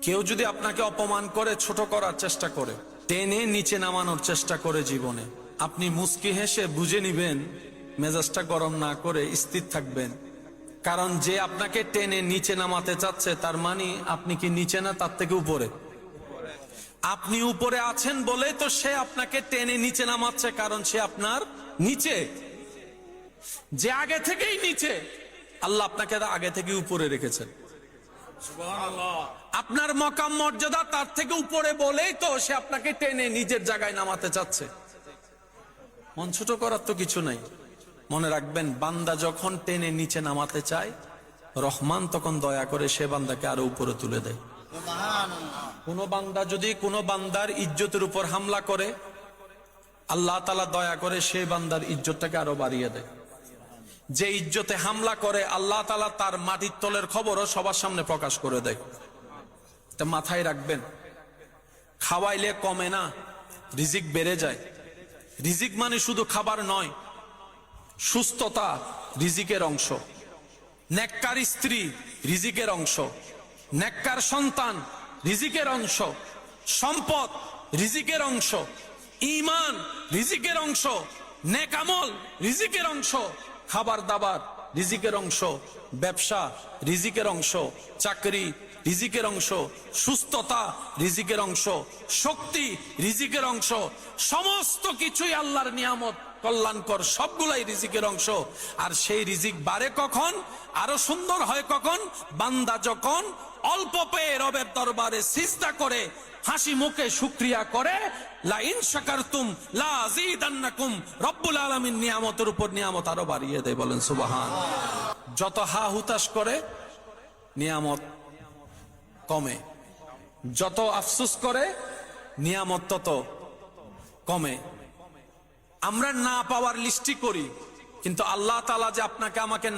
কেউ যদি আপনাকে অপমান করে, ছোট করার চেষ্টা করে, টেনে নিচে নামানোর চেষ্টা করে জীবনে, আপনি মুস্কি হেসে বুঝে নিবেন, মেজাজটা গরম না করে স্থির থাকবেন। কারণ যে আপনাকে টেনে নিচে নামাতে চাচ্ছে, তার মানে আপনি কি নিচে না তার থেকে উপরে? আপনি উপরে আছেন বলেই তো সে আপনাকে টেনে নিচে নামাচ্ছে, কারণ সে আপনার নিচে। যে আগে থেকেই নিচে, আল্লাহ আপনাকে আগে থেকে উপরে রেখেছেন। আপনার মকাম মর্যাদা তার থেকে উপরে বলেই তো সে আপনাকে টেনে নিজের জায়গায় নামাতে চাচ্ছে। মন ছোট করার তো কিছু নাই। মনে রাখবেন, বান্দা যখন টেনে নিচে নামাতে চায়, রহমান তখন দয়া করে সে বান্দাকে আরো উপরে তুলে দেয়। কোন বান্দা যদি কোন বান্দার ইজ্জতের উপর হামলা করে, আল্লাহ তাআলা দয়া করে সেই বান্দার ইজ্জতটাকে আরো বাড়িয়ে দেয়। যে ইজ্জতে হামলা করে, আল্লাহ তাআলা তার মাটির তলের খবরও সবার সামনে প্রকাশ করে দেয়। তা মাথায় রাখবেন, খাওয়াইলে কমে না, রিজিক বেড়ে যায়। রিজিক মানে শুধু খাবার নয়, সুস্থতা রিজিকের অংশ। নেককার স্ত্রী রিজিকের অংশ, নেককার সন্তান রিজিকের অংশ, সম্পদ রিজিকের অংশ, ঈমান রিজিকের অংশ, নেক আমল রিজিকের অংশ, খাবার দাবার রিজিকের অংশ, ব্যবসা রিজিকের অংশ, চাকরি রিজিকের অংশ, সুস্থতা রিজিকের অংশ, শক্তি রিজিকের অংশ। সমস্ত কিছুই আল্লাহর নিয়ামত, কল্যাণকর, সবগুলাই রিজিকের অংশ। আর সেই রিজিক বাড়ে কখন, আরো সুন্দর হয় কখন? বান্দা যখন অল্প পেয়ে রবের দরবারে সিজদা করে, হাসি মুখে শুকরিয়া করে, লা ইন শাকারতুম লা আযীদান্নাকুম, রব্বুল আলামিন নিয়ামতের উপর নিয়ামত আরো বাড়িয়ে দেয়। বলেন সুবহানাল্লাহ। যত হা হুতাশ করে, নিয়ামত কমে। যত আফসোস করে, নিয়ামত তত কমে। আমরা না পাওয়ার লিস্টি করি, কিন্তু আল্লাহ তাআলা যে আপনাকে আমাকে